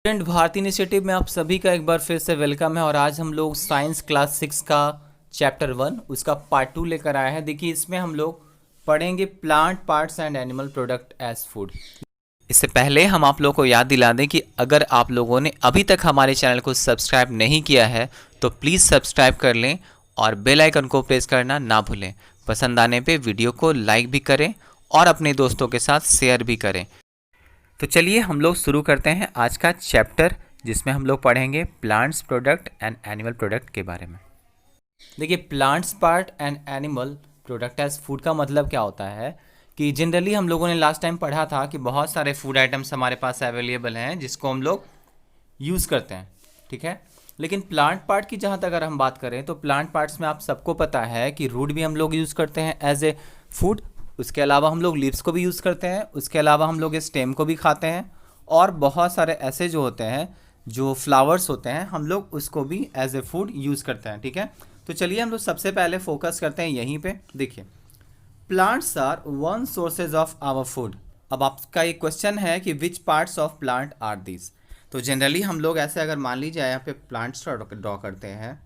Student Bharti initiative में आप सभी का एक बार फिर से वेलकम है। और आज हम लोग साइंस क्लास 6 का चैप्टर 1 उसका पार्ट 2 लेकर आए हैं। देखिए, इसमें हम लोग पढ़ेंगे plant parts and animal product as food. इससे पहले हम आप लोगों को याद दिला दें कि अगर आप लोगों ने अभी तक हमारे चैनल को सब्सक्राइब नहीं किया है तो प्लीज़ सब्सक्राइब कर लें और बेल आइकन को प्रेस करना ना भूलें। पसंद आने पे वीडियो को लाइक भी करें और अपने दोस्तों के साथ शेयर भी करें। तो चलिए हम लोग शुरू करते हैं आज का चैप्टर, जिसमें हम लोग पढ़ेंगे plants product and animal product के बारे में। देखिए, plants part and animal product as food का मतलब क्या होता है कि जनरली हम लोगों ने लास्ट टाइम पढ़ा था कि बहुत सारे फूड आइटम्स हमारे पास अवेलेबल हैं जिसको हम लोग यूज़ करते हैं, ठीक है। लेकिन प्लांट पार्ट की जहाँ तक अगर हम बात करें तो प्लांट पार्ट्स में आप सबको पता है कि रूट भी हम लोग यूज़ करते हैं एज ए फूड। उसके अलावा हम लोग लीव्स को भी यूज़ करते हैं, उसके अलावा हम लोग स्टेम को भी खाते हैं, और बहुत सारे ऐसे जो होते हैं जो फ्लावर्स होते हैं हम लोग उसको भी एज ए फूड यूज़ करते हैं, ठीक है। तो चलिए हम लोग सबसे पहले फोकस करते हैं यहीं पे। देखिए, plants are one sources of our food. अब आपका एक क्वेश्चन है कि which parts of plant are this. तो जनरली हम लोग ऐसे अगर मान लीजिए यहाँ पे प्लांट्स ड्रॉ करते हैं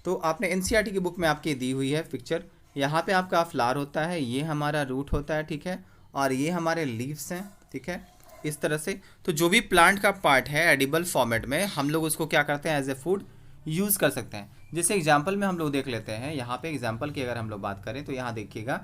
तो आपने एनसीईआरटी की बुक में आपकी दी हुई है पिक्चर। यहाँ पे आपका फ्लावर होता है, ये हमारा रूट होता है, ठीक है, और ये हमारे लीव्स हैं, ठीक है, इस तरह से। तो जो भी प्लांट का पार्ट है एडिबल फॉर्मेट में हम लोग उसको क्या करते हैं एज ए फूड यूज़ कर सकते हैं। जैसे एग्जाम्पल में हम लोग देख लेते हैं, यहाँ पे एग्जाम्पल की अगर हम लोग बात करें तो यहाँ देखिएगा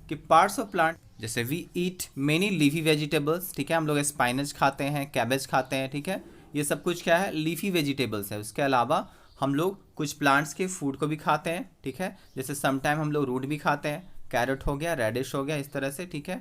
कि पार्ट्स ऑफ प्लांट, जैसे we eat many leafy vegetables, ठीक है, हम लोग स्पाइनच खाते हैं, कैबेज खाते हैं, ठीक है, ये सब कुछ क्या है, लीफी वेजिटेबल्स है। उसके अलावा हम लोग कुछ प्लांट्स के फूड को भी खाते हैं, ठीक है, जैसे समटाइम हम लोग रूट भी खाते हैं, कैरेट हो गया, रेडिश हो गया, इस तरह से, ठीक है।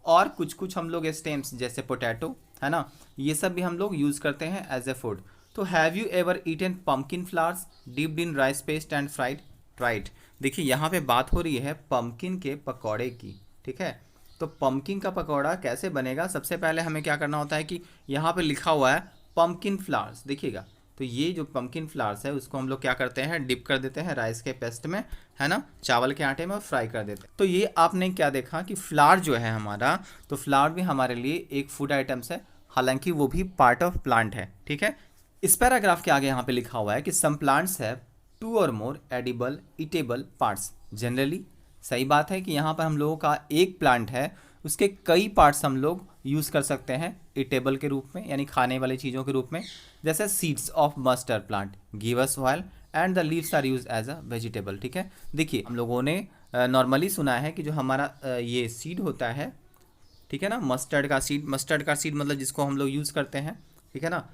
और कुछ कुछ हम लोग स्टेम्स जैसे पोटैटो है ना, ये सब भी हम लोग यूज़ करते हैं एज ए फूड। तो have you ever eaten pumpkin flowers dipped in rice paste and fried? Right. देखिए, यहाँ पे बात हो रही है पम्पकिन के पकौड़े की, ठीक है। तो पम्पकिन का पकौड़ा कैसे बनेगा, सबसे पहले हमें क्या करना होता है कि यहाँ पे लिखा हुआ है पम्पकिन फ्लावर्स, देखिएगा। तो ये जो पम्पकिन फ्लावर्स है उसको हम लोग क्या करते हैं, डिप कर देते हैं राइस के पेस्ट में, है ना, चावल के आटे में, और फ्राई कर देते हैं। तो ये आपने क्या देखा कि फ्लावर जो है हमारा, तो फ्लावर भी हमारे लिए एक फूड आइटम्स है, हालांकि वो भी पार्ट ऑफ प्लांट है, ठीक है। इस पैराग्राफ के आगे यहाँ पे लिखा हुआ है कि सम प्लांट्स हैव 2 और मोर एडिबल ईटेबल पार्ट्स। जनरली सही बात है कि यहाँ पर हम लोगों का एक प्लांट है, उसके कई पार्ट्स हम लोग यूज़ कर सकते हैं ईटेबल के रूप में, यानी खाने वाली चीज़ों के रूप में। जैसे seeds of mustard plant give us oil and the leaves are use as a vegetable, ठीक है। देखिए, हम लोगों ने नॉर्मली सुना है कि जो हमारा ये सीड होता है, ठीक है ना, मस्टर्ड का सीड मतलब जिसको हम लोग यूज़ करते हैं, ठीक है ना,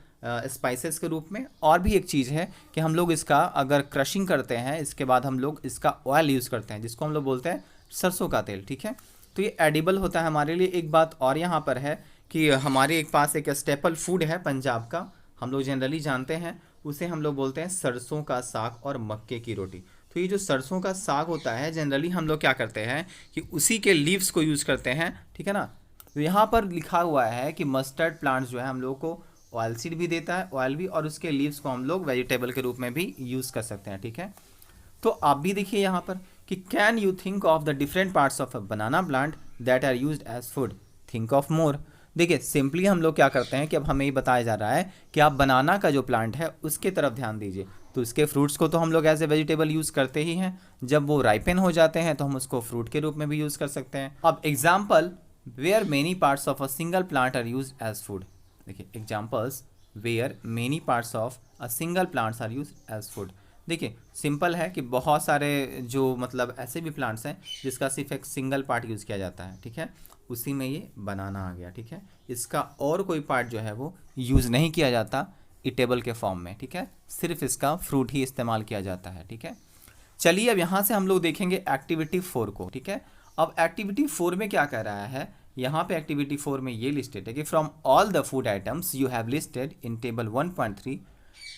स्पाइसेस के रूप में। और भी एक चीज़ है कि हम लोग इसका अगर क्रशिंग करते हैं इसके बाद हम लोग इसका ऑयल यूज़ करते हैं जिसको हम लोग बोलते हैं सरसों का तेल, ठीक है। तो ये एडिबल होता है हमारे लिए। एक बात और यहाँ पर है कि हमारे एक पास एक स्टेपल फूड है पंजाब का, हम लोग जनरली जानते हैं, उसे हम लोग बोलते हैं सरसों का साग और मक्के की रोटी। तो ये जो सरसों का साग होता है जनरली हम लोग क्या करते हैं कि उसी के लीव्स को यूज़ करते हैं, ठीक है ना। तो यहाँ पर लिखा हुआ है कि मस्टर्ड प्लांट्स जो है हम लोग को ऑयल सीड भी देता है, ऑयल भी, और उसके लीव्स को हम लोग वेजिटेबल के रूप में भी यूज़ कर सकते हैं, ठीक है। तो आप भी देखिए यहाँ पर कि can you think of the different parts of a banana plant that are used as food? Think of more. देखिए, सिंपली हम लोग क्या करते हैं कि अब हमें ये बताया जा रहा है कि आप बनाना का जो प्लांट है उसके तरफ ध्यान दीजिए। तो उसके फ्रूट्स को तो हम लोग एज ए वेजिटेबल यूज़ करते ही हैं, जब वो राइपन हो जाते हैं तो हम उसको फ्रूट के रूप में भी यूज़ कर सकते हैं। अब example where many parts of a single plant are use as food. देखिए, examples where many parts of a single plants are use as food. देखिए, सिंपल है कि बहुत सारे जो मतलब ऐसे भी प्लांट्स हैं जिसका सिर्फ एक सिंगल पार्ट यूज़ किया जाता है, ठीक है, उसी में ये बनाना आ गया, ठीक है। इसका और कोई पार्ट जो है वो यूज़ नहीं किया जाता ईटेबल के फॉर्म में, ठीक है, सिर्फ इसका फ्रूट ही इस्तेमाल किया जाता है, ठीक है। चलिए, अब यहाँ से हम लोग देखेंगे एक्टिविटी 4 को, ठीक है। अब एक्टिविटी 4 में क्या कह रहा है, यहाँ पे एक्टिविटी 4 में ये लिस्टेड है कि from all the food items you have listed in table 1.3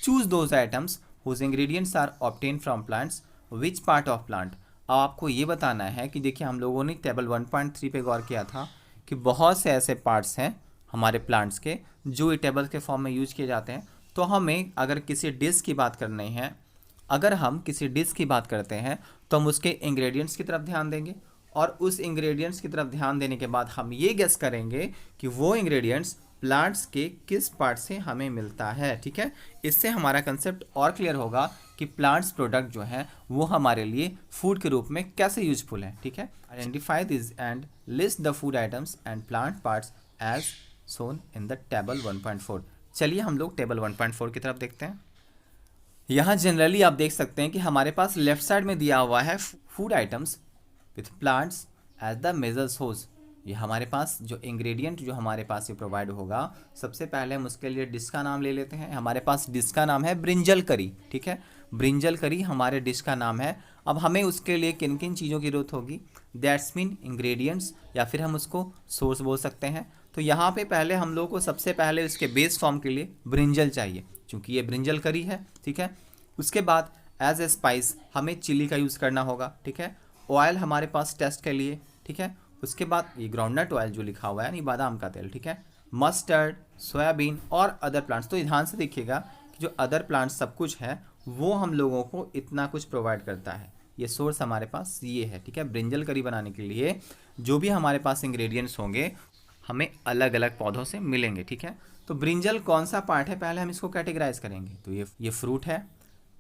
choose those items whose ingredients are obtain from plants which part of plant. अब आपको ये बताना है कि देखिए, हम लोगों ने टेबल 1.3 पे गौर किया था कि बहुत से ऐसे पार्ट्स हैं हमारे प्लांट्स के जो ये टेबल के फॉर्म में यूज किए जाते हैं। तो हमें अगर किसी डिश की बात करनी है, अगर हम किसी डिश की बात करते हैं तो हम उसके इंग्रेडिएंट्स की तरफ ध्यान देंगे, और उस इंग्रेडिएंट्स की तरफ ध्यान देने के बाद हम ये गेस करेंगे कि वो इंग्रेडिएंट्स प्लांट्स के किस पार्ट से हमें मिलता है, ठीक है। इससे हमारा कंसेप्ट और क्लियर होगा कि प्लांट्स प्रोडक्ट जो है वो हमारे लिए फूड के रूप में कैसे यूजफुल है, ठीक है। Identify this and list the food items and plant parts as shown in the table 1.4। चलिए हम लोग टेबल 1.4 की तरफ देखते हैं। यहाँ जनरली आप देख सकते हैं कि हमारे पास लेफ्ट साइड में दिया हुआ है food items with plants as the major source. ये हमारे पास जो इंग्रेडिएंट जो हमारे पास ये प्रोवाइड होगा, सबसे पहले हम उसके लिए डिश का नाम ले लेते हैं। हमारे पास डिश का नाम है ब्रिंजल करी, ठीक है। ब्रिंजल करी हमारे डिश का नाम है। अब हमें उसके लिए किन किन चीज़ों की जरूरत होगी, दैट्स मीन इंग्रेडिएंट्स, या फिर हम उसको सोर्स बोल सकते हैं। तो यहाँ पे पहले हम लोग को सबसे पहले उसके बेस फॉर्म के लिए ब्रिंजल चाहिए, क्योंकि ये ब्रिंजल करी है, ठीक है। उसके बाद एज ए स्पाइस हमें चिली का यूज़ करना होगा, ठीक है। ऑयल हमारे पास टेस्ट के लिए, ठीक है। उसके बाद ये ग्राउंडनट ऑयल जो लिखा हुआ है, नहीं बादाम का तेल, ठीक है। मस्टर्ड, सोयाबीन और अदर प्लांट्स। तो ध्यान से देखिएगा कि जो अदर प्लांट्स सब कुछ है वो हम लोगों को इतना कुछ प्रोवाइड करता है। ये सोर्स हमारे पास ये है, ठीक है। ब्रिंजल करी बनाने के लिए जो भी हमारे पास इंग्रेडिएंट्स होंगे हमें अलग अलग पौधों से मिलेंगे, ठीक है। तो ब्रिंजल कौन सा पार्ट है, पहले हम इसको कैटेगराइज करेंगे। तो ये फ्रूट है।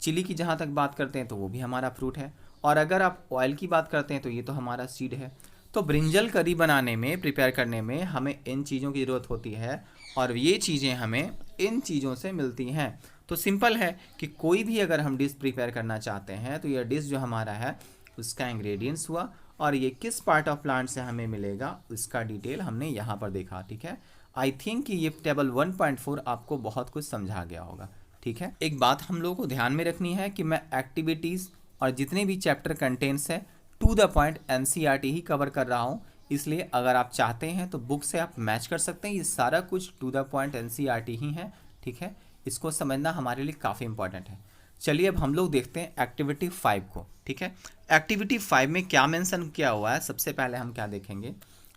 चिली की जहाँ तक बात करते हैं तो वो भी हमारा फ्रूट है। और अगर आप ऑयल की बात करते हैं तो ये तो हमारा सीड है। तो ब्रिंजल करी बनाने में, प्रिपेयर करने में हमें इन चीज़ों की ज़रूरत होती है और ये चीज़ें हमें इन चीज़ों से मिलती हैं। तो सिंपल है कि कोई भी अगर हम डिश प्रिपेयर करना चाहते हैं तो ये डिश जो हमारा है उसका इंग्रेडिएंट्स हुआ, और ये किस पार्ट ऑफ प्लांट से हमें मिलेगा उसका डिटेल हमने यहाँ पर देखा, ठीक है। आई थिंक कि ये टेबल 1.4 आपको बहुत कुछ समझा गया होगा, ठीक है। एक बात हम लोगों को ध्यान में रखनी है कि मैं एक्टिविटीज़ और जितने भी चैप्टर कंटेंट्स है टू द पॉइंट एनसीईआरटी ही कवर कर रहा हूँ, इसलिए अगर आप चाहते हैं तो बुक से आप मैच कर सकते हैं। ये सारा कुछ टू द पॉइंट एनसीईआरटी ही है, ठीक है। इसको समझना हमारे लिए काफ़ी इंपॉर्टेंट है। चलिए अब हम लोग देखते हैं एक्टिविटी 5 को, ठीक है। एक्टिविटी 5 में क्या मेंशन किया हुआ है, सबसे पहले हम क्या देखेंगे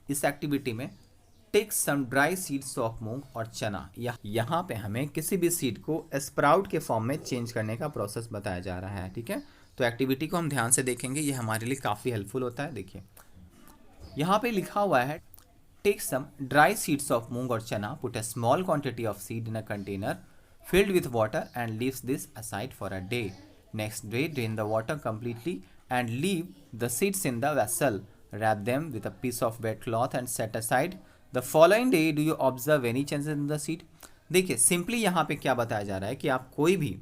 इस एक्टिविटी में। Take some dry seeds of moong और चना। यहाँ पे हमें किसी भी सीड को स्प्राउट के फॉर्म में चेंज करने का प्रोसेस बताया जा रहा है, ठीक है। तो एक्टिविटी को हम ध्यान से देखेंगे, ये हमारे लिए काफ़ी हेल्पफुल होता है। देखिए यहाँ पे लिखा हुआ है take some dry seeds of moong और chana, put a small quantity of seed in a container filled with water and leaves this aside for a day. Next day, drain the water completely and leave the seeds in the vessel. Wrap them with a piece of wet cloth and set aside. The following day, do you observe any changes in the seed? देखिए simply यहाँ पे क्या बताया जा रहा है कि आप कोई भी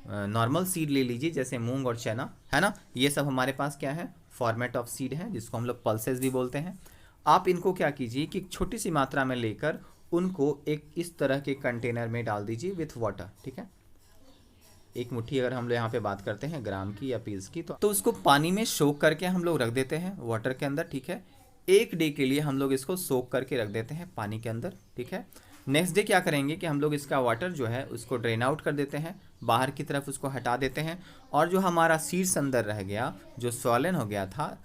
नॉर्मल सीड ले लीजिए, जैसे मूंग और चना है ना, ये सब हमारे पास क्या है फॉर्मेट ऑफ सीड है, जिसको हम लोग पल्सेस भी बोलते हैं। आप इनको क्या कीजिए कि छोटी सी मात्रा में लेकर उनको एक इस तरह के कंटेनर में डाल दीजिए विथ वाटर, ठीक है। एक मुट्ठी अगर हम लोग यहाँ पे बात करते हैं ग्राम की या पीस की, तो उसको पानी में सोक करके हम लोग रख देते हैं वाटर के अंदर, ठीक है। एक डे के लिए हम लोग इसको सोक करके रख देते हैं पानी के अंदर, ठीक है। नेक्स्ट डे क्या करेंगे कि हम लोग इसका वाटर जो है उसको ड्रेन आउट कर देते हैं, बाहर की तरफ उसको हटा देते हैं, और जो हमारा सीड्स अंदर रह गया, जो स्वॉलन हो गया था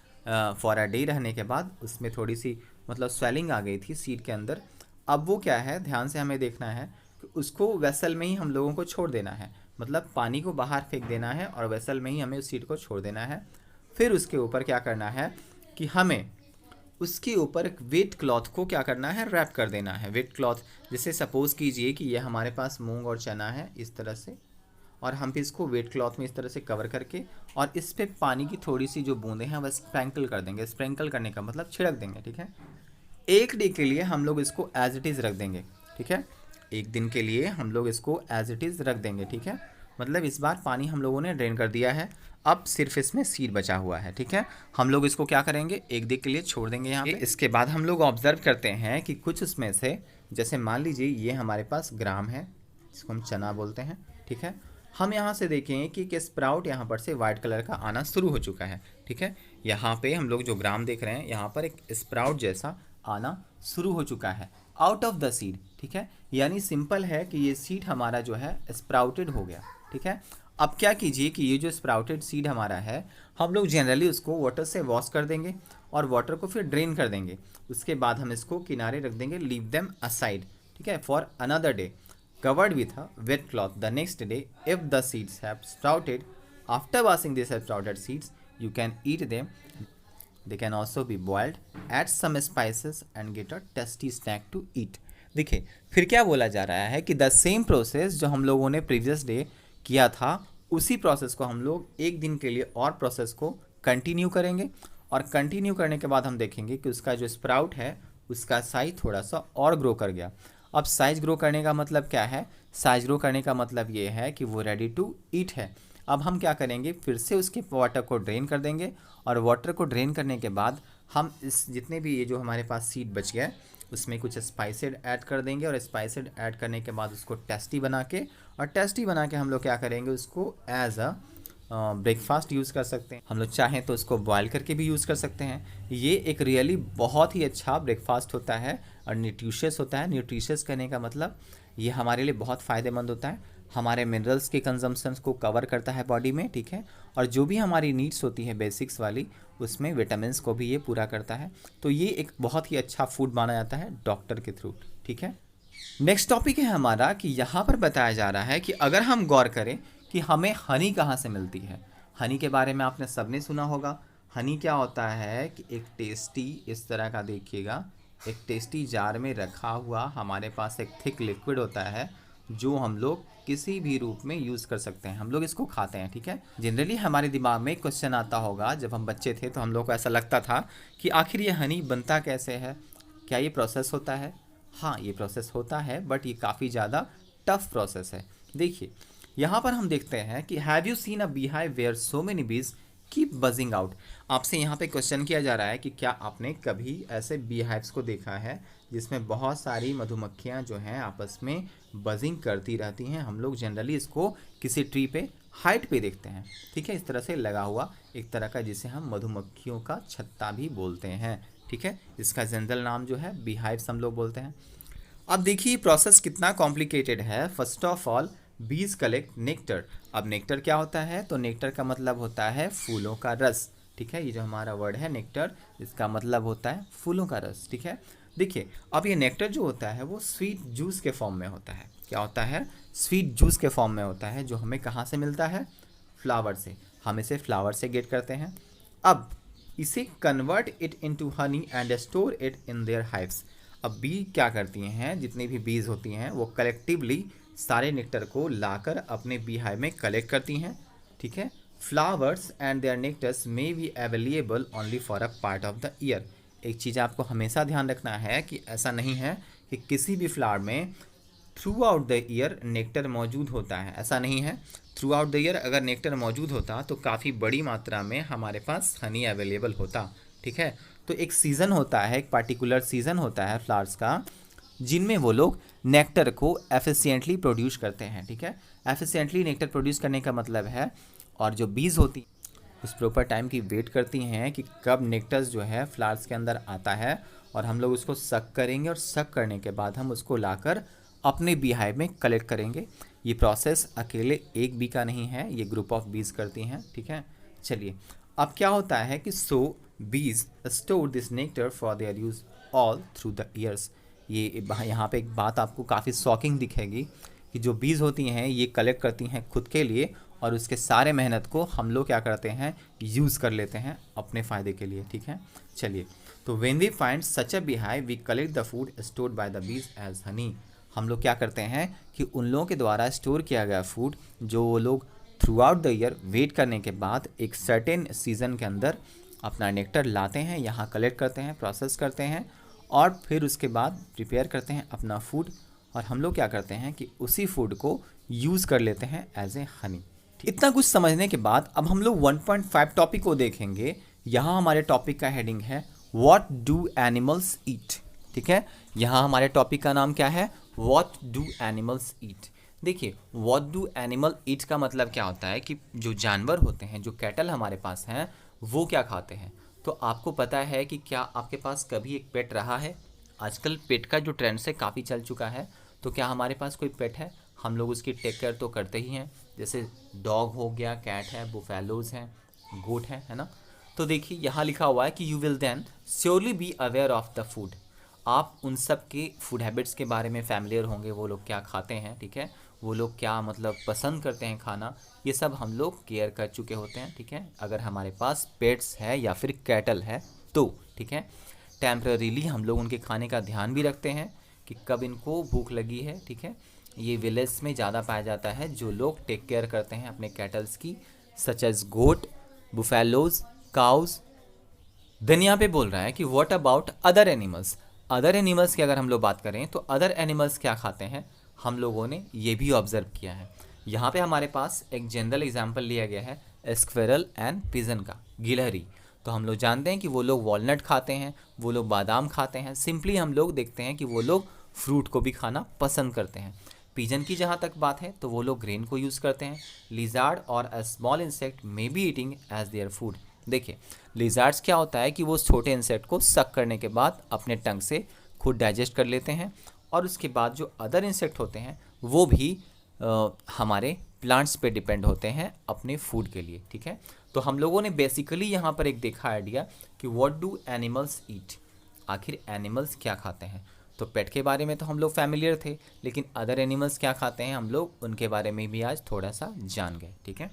फॉर अ डे रहने के बाद, उसमें थोड़ी सी मतलब स्वेलिंग आ गई थी सीड के अंदर। अब वो क्या है, ध्यान से हमें देखना है कि उसको वेसल में ही हम लोगों को छोड़ देना है, मतलब पानी को बाहर फेंक देना है और वेसल में ही हमें उस सीड को छोड़ देना है। फिर उसके ऊपर क्या करना है कि हमें उसके ऊपर एक वेट क्लॉथ को क्या करना है, रैप कर देना है। वेट क्लॉथ, जैसे सपोज़ कीजिए कि ये हमारे पास मूंग और चना है इस तरह से, और हम भी इसको वेट क्लॉथ में इस तरह से कवर करके और इस पर पानी की थोड़ी सी जो बूंदें हैं वह स्प्रिंकल कर देंगे। स्प्रिंकल करने का मतलब छिड़क देंगे, ठीक है। एक डे के लिए हम लोग इसको एज इट इज़ रख देंगे, ठीक है। एक दिन के लिए हम लोग इसको एज इट इज़ रख देंगे, ठीक है। मतलब इस बार पानी हम लोगों ने ड्रेन कर दिया है, अब सिर्फ इसमें सीड बचा हुआ है, ठीक है। हम लोग इसको क्या करेंगे, एक दिन के लिए छोड़ देंगे यहाँ पे। इसके बाद हम लोग ऑब्जर्व करते हैं कि कुछ उसमें से, जैसे मान लीजिए ये हमारे पास ग्राम है, जिसको हम चना बोलते हैं, ठीक है। हम यहाँ से देखें कि स्प्राउट यहाँ पर से वाइट कलर का आना शुरू हो चुका है, ठीक है। यहाँ पे हम लोग जो ग्राम देख रहे हैं, यहाँ पर एक स्प्राउट जैसा आना शुरू हो चुका है आउट ऑफ द सीड, ठीक है। यानी सिंपल है कि ये सीड हमारा जो है स्प्राउटेड हो गया, ठीक है। अब क्या कीजिए कि ये जो स्प्राउटेड सीड हमारा है, हम लोग जनरली उसको वाटर से वॉश कर देंगे और वाटर को फिर ड्रेन कर देंगे। उसके बाद हम इसको किनारे रख देंगे, लीव देम असाइड, ठीक है, for another day, covered with a wet cloth. The next day, if the seeds have sprouted, after washing these sprouted seeds, you can eat them. They can also be boiled, add some spices and get a tasty snack to eat. देखिए फिर क्या बोला जा रहा है कि the same process जो हम लोगों ने प्रीवियस डे किया था, उसी प्रोसेस को हम लोग एक दिन के लिए और प्रोसेस को कंटिन्यू करेंगे, और कंटिन्यू करने के बाद हम देखेंगे कि उसका जो स्प्राउट है उसका साइज थोड़ा सा और ग्रो कर गया। अब साइज ग्रो करने का मतलब क्या है? साइज ग्रो करने का मतलब ये है कि वो रेडी टू ईट है। अब हम क्या करेंगे, फिर से उसके वाटर को ड्रेन कर देंगे, और वाटर को ड्रेन करने के बाद हम इस जितने भी ये जो हमारे पास सीड बच गया उसमें कुछ स्पाइसेड ऐड कर देंगे, और स्पाइसेड ऐड करने के बाद उसको टेस्टी बना के, और टेस्टी बना के हम लोग क्या करेंगे, उसको एज अ ब्रेकफास्ट यूज़ कर सकते हैं। हम लोग चाहें तो उसको बॉयल करके भी यूज़ कर सकते हैं। ये एक रियली बहुत ही अच्छा ब्रेकफास्ट होता है और न्यूट्रिशियस होता है। न्यूट्रिशियस कहने का मतलब ये हमारे लिए बहुत फ़ायदेमंद होता है, हमारे मिनरल्स के कंजम्पशंस को कवर करता है बॉडी में, ठीक है, और जो भी हमारी नीड्स होती है बेसिक्स वाली, उसमें विटामिन्स को भी ये पूरा करता है। तो ये एक बहुत ही अच्छा फूड माना जाता है डॉक्टर के थ्रू, ठीक है। नेक्स्ट टॉपिक है हमारा कि यहाँ पर बताया जा रहा है कि अगर हम गौर करें कि हमें हनी कहाँ से मिलती है। हनी के बारे में आपने सबने सुना होगा। हनी क्या होता है कि एक टेस्टी, इस तरह का देखिएगा, एक टेस्टी जार में रखा हुआ हमारे पास एक थिक लिक्विड होता है, जो हम लोग किसी भी रूप में यूज़ कर सकते हैं। हम लोग इसको खाते हैं, ठीक है। जनरली हमारे दिमाग में क्वेश्चन आता होगा, जब हम बच्चे थे तो हम लोग को ऐसा लगता था कि आखिर ये हनी बनता कैसे है, क्या ये प्रोसेस होता है? हाँ, ये प्रोसेस होता है, बट ये काफ़ी ज़्यादा टफ प्रोसेस है। देखिए यहाँ पर हम देखते हैं कि have you seen a beehive where so many bees keep buzzing out. आपसे यहाँ पे क्वेश्चन किया जा रहा है कि क्या आपने कभी ऐसे बीहाइव्स को देखा है जिसमें बहुत सारी मधुमक्खियाँ जो हैं आपस में बजिंग करती रहती हैं। हम लोग जनरली इसको किसी ट्री पे हाइट पे देखते हैं, ठीक है, इस तरह से लगा हुआ एक तरह का, जिसे हम मधुमक्खियों का छत्ता भी बोलते हैं, ठीक है। इसका जनरल नाम जो है बीहाइव्स हम लोग बोलते हैं। अब देखिए प्रोसेस कितना कॉम्प्लिकेटेड है। फर्स्ट ऑफ ऑल बीज कलेक्ट नेक्टर। अब नेक्टर क्या होता है? तो नेक्टर का मतलब होता है फूलों का रस, ठीक है। ये जो हमारा वर्ड है नेक्टर, इसका मतलब होता है फूलों का रस, ठीक है। देखिए अब ये नेक्टर जो होता है वो स्वीट जूस के फॉर्म में होता है। क्या होता है? स्वीट जूस के फॉर्म में होता है, जो हमें कहाँ से मिलता है? फ्लावर से। हम इसे फ्लावर से गेट करते हैं। अब इसे convert it into honey and store it in their hives. अब बी क्या करती हैं, जितनी भी बीज होती हैं वो कलेक्टिवली सारे नेक्टर को लाकर अपने बी हाइव में कलेक्ट करती हैं, ठीक है। Flowers and their nectars may be available only for a part of the year. एक चीज़ आपको हमेशा ध्यान रखना है कि ऐसा नहीं है कि किसी भी फ्लावर में through out the year nectar मौजूद होता है, ऐसा नहीं है। थ्रू आउट द ईयर अगर नेक्टर मौजूद होता तो काफ़ी बड़ी मात्रा में हमारे पास हनी अवेलेबल होता, ठीक है। तो एक सीज़न होता है, एक पार्टिकुलर सीज़न होता है फ्लावर्स का, जिनमें वो लोग नेक्टर को एफिशिएंटली प्रोड्यूस करते हैं, ठीक है। एफिशिएंटली नेक्टर प्रोड्यूस करने का मतलब है, और जो बीज होती उस प्रॉपर टाइम की वेट करती हैं कि कब नेक्टर्स जो है फ्लावर्स के अंदर आता है, और हम लोग उसको सक करेंगे, और सक करने के बाद हम उसको लाकर अपने बी हाइव में कलेक्ट करेंगे। ये प्रोसेस अकेले एक बी का नहीं है, ये ग्रुप ऑफ बीज करती हैं, ठीक है। चलिए अब क्या होता है कि सो बीज store this nectar for their use all through the years. ये यहाँ पे एक बात आपको काफ़ी शॉकिंग दिखेगी कि जो बीज होती हैं ये कलेक्ट करती हैं खुद के लिए, और उसके सारे मेहनत को हम लोग क्या करते हैं, यूज़ कर लेते हैं अपने फ़ायदे के लिए, ठीक है। चलिए तो when we find such a beehive we collect the food stored by the bees as honey. हम लोग क्या करते हैं कि उन लोगों के द्वारा स्टोर किया गया फूड जो वो लोग throughout the year wait करने के बाद एक सर्टेन सीज़न के अंदर अपना नेक्टर लाते हैं, यहाँ कलेक्ट करते हैं, प्रोसेस करते हैं, और फिर उसके बाद प्रिपेयर करते हैं अपना फूड, और हम लोग क्या करते हैं कि उसी फूड को यूज़ कर लेते हैं एज ए हनी। इतना कुछ समझने के बाद अब हम लोग 1.5 टॉपिक को देखेंगे। यहाँ हमारे टॉपिक का हेडिंग है व्हाट डू एनिमल्स ईट, ठीक है। यहाँ हमारे टॉपिक का नाम क्या है? What do animals eat. देखिए व्हाट डू एनिमल ईट का मतलब क्या होता है कि जो जानवर होते हैं, जो कैटल हमारे पास हैं, वो क्या खाते हैं। तो आपको पता है कि क्या आपके पास कभी एक पेट रहा है? आजकल पेट का जो ट्रेंड से काफ़ी चल चुका है, तो क्या हमारे पास कोई पेट है? हम लोग उसकी टेक केयर तो करते ही हैं, जैसे डॉग हो गया, कैट है, बुफेलोज हैं, गोट है ना। तो देखिए यहाँ लिखा हुआ है कि you will then surely be aware of the food. आप उन सब के फूड हैबिट्स के बारे में फैमिलियर होंगे, वो लोग क्या खाते हैं, ठीक है, वो लोग क्या मतलब पसंद करते हैं खाना, ये सब हम लोग केयर कर चुके होते हैं, ठीक है। अगर हमारे पास पेट्स है या फिर कैटल है तो, ठीक है, टेम्पररीली हम लोग उनके खाने का ध्यान भी रखते हैं, कि कब इनको भूख लगी है, ठीक है। ये विलेज में ज़्यादा पाया जाता है, जो लोग टेक केयर करते हैं अपने कैटल्स की, सच एज गोट, बुफेलोज, काउज। देन यहाँ पे बोल रहा है कि what about other animals. Other animals की अगर हम लोग बात करें तो अदर एनिमल्स क्या खाते हैं, हम लोगों ने ये भी ऑब्जर्व किया है। यहाँ पे हमारे पास एक जनरल एग्जाम्पल लिया गया है स्क्विरल एंड पिजन का, गिलहरी। तो हम लोग जानते हैं कि वो लोग वॉलनट खाते हैं, वो लोग बादाम खाते हैं। सिंपली हम लोग देखते हैं कि वो लोग फ्रूट को भी खाना पसंद करते हैं। पिजन की जहाँ तक बात है तो वो लोग ग्रेन को यूज़ करते हैं। लिजार्ड और a small insect may be eating as their food. देखिए लिजार्ड्स क्या होता है कि वो छोटे इंसेक्ट को सक करने के बाद अपने टंग से खुद डाइजेस्ट कर लेते हैं, और उसके बाद जो अदर इंसेक्ट होते हैं वो भी हमारे प्लांट्स पे डिपेंड होते हैं अपने फूड के लिए, ठीक है। तो हम लोगों ने बेसिकली यहाँ पर एक देखा आइडिया कि व्हाट डू एनिमल्स ईट, आखिर एनिमल्स क्या खाते हैं। तो पेट के बारे में तो हम लोग फैमिलियर थे, लेकिन अदर एनिमल्स क्या खाते हैं हम लोग उनके बारे में भी आज थोड़ा सा जान गए, ठीक है।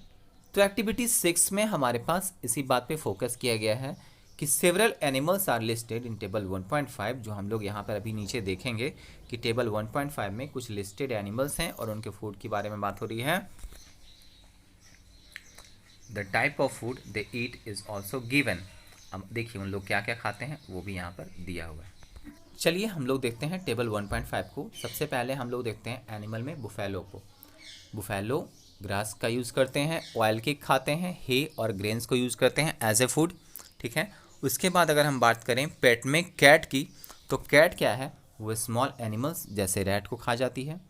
तो एक्टिविटी 6 में हमारे पास इसी बात पे फोकस किया गया है कि several animals are listed in table 1.5, जो हम लोग यहाँ पर अभी नीचे देखेंगे कि टेबल 1.5 में कुछ लिस्टेड एनिमल्स हैं और उनके फूड के बारे में बात हो रही है। The type of food they eat is also given. अब देखिए उन लोग क्या क्या खाते हैं वो भी यहाँ पर दिया हुआ है। चलिए हम लोग देखते हैं टेबल 1.5 को। सबसे पहले हम लोग देखते हैं एनिमल में बुफेलो को। बुफेलो ग्रास का यूज़ करते हैं, ऑयल केक खाते हैं, हे और ग्रेन्स को यूज़ करते हैं एज ए फूड, ठीक है। उसके बाद अगर हम बात करें पेट में कैट की, तो कैट क्या है, वो स्मॉल एनिमल्स जैसे रैट को खा जाती है,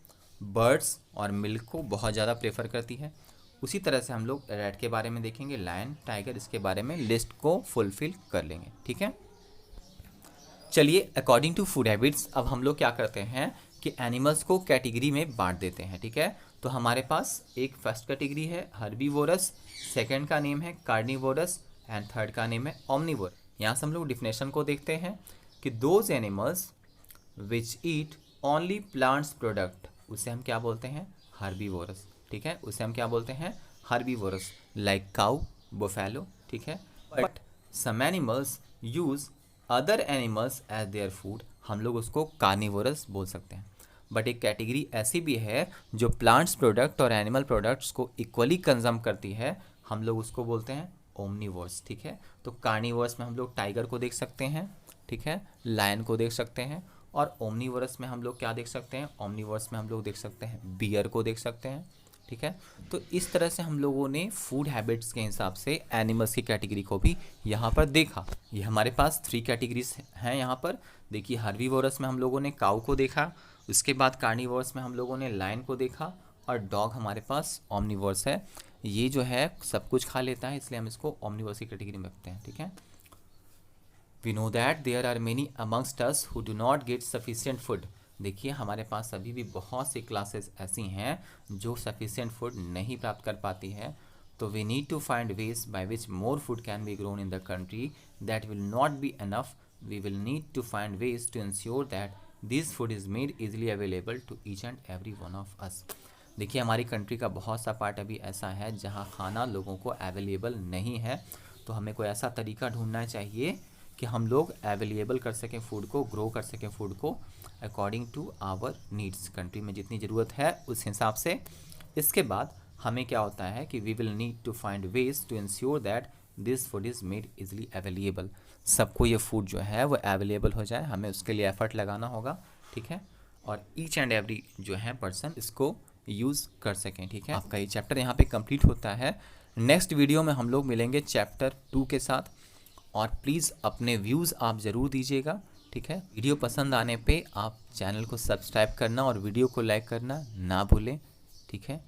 बर्ड्स और मिल्क को बहुत ज़्यादा प्रेफर करती है। उसी तरह से हम लोग रैट के बारे में देखेंगे, लायन, टाइगर, इसके बारे में लिस्ट को फुलफिल कर लेंगे, ठीक है। चलिए अकॉर्डिंग टू फूड हैबिट्स अब हम लोग क्या करते हैं कि एनिमल्स को कैटेगरी में बांट देते हैं, ठीक है। तो हमारे पास एक फर्स्ट कैटेगरी है हर्बीवोरस, सेकंड का नेम है कार्निवोरस एंड थर्ड का नेम है ओमनिवोर। यहाँ से हम लोग डिफिनेशन को देखते हैं कि those animals which eat only plants product, उसे हम क्या बोलते हैं, हर्बीवोरस, ठीक है। उसे हम क्या बोलते हैं, हर्बीवोरस, लाइक काउ, बुफेलो, ठीक है। But some animals use other animals as their food, हम लोग उसको कार्निवोरस बोल सकते हैं। बट एक कैटेगरी ऐसी भी है जो प्लांट्स प्रोडक्ट और एनिमल प्रोडक्ट्स को इक्वली कंज्यूम करती है, हम लोग उसको बोलते हैं ओमनिवोर्स, ठीक है। तो कार्निवोरस में हम लोग टाइगर को देख सकते हैं, ठीक है, लायन को देख सकते हैं, और ओमनिवोरस में हम लोग क्या देख सकते हैं, ओमनिवोरस में हम लोग देख सकते हैं बियर को देख सकते हैं, ठीक है। तो इस तरह से हम लोगों ने फूड हैबिट्स के हिसाब से एनिमल्स की कैटेगरी को भी यहाँ पर देखा। ये हमारे पास 3 कैटेगरीज हैं यहाँ पर। देखिए हर्बीवोरस में हम लोगों ने काऊ को देखा, उसके बाद कार्निवोरस में हम लोगों ने लायन को देखा, और डॉग हमारे पास ओमनिवोरस है। ये जो है सब कुछ खा लेता है, इसलिए हम इसको ओमनिवोरस की कैटेगरी में रखते हैं, ठीक है। We know that there are many amongst us who do not get sufficient food. देखिए हमारे पास अभी भी बहुत सी क्लासेस ऐसी हैं जो सफिशिएंट फूड नहीं प्राप्त कर पाती है। तो we need to find ways by which more food can be grown in the country that will not be enough. We will need to find ways to ensure that this food is made easily available to each and every one of us. देखिए हमारी country का बहुत सा part अभी ऐसा है जहाँ खाना लोगों को अवेलेबल नहीं है। तो हमें कोई ऐसा तरीका ढूंढना चाहिए कि हम लोग अवेलेबल कर सकें फूड को, ग्रो कर सकें फूड को according to our needs, country में जितनी ज़रूरत है उस हिसाब से। इसके बाद हमें क्या होता है कि we will need to find ways to ensure that this food is made easily available. सबको ये फूड जो है वो अवेलेबल हो जाए, हमें उसके लिए एफर्ट लगाना होगा, ठीक है। और ईच एंड एवरी जो है पर्सन इसको यूज़ कर सकें, ठीक है। आपका ये चैप्टर यहाँ पे कंप्लीट होता है। नेक्स्ट वीडियो में हम लोग मिलेंगे चैप्टर 2 के साथ, और प्लीज़ अपने व्यूज़ आप ज़रूर दीजिएगा, ठीक है। वीडियो पसंद आने पे आप चैनल को सब्सक्राइब करना और वीडियो को लाइक करना ना भूलें, ठीक है।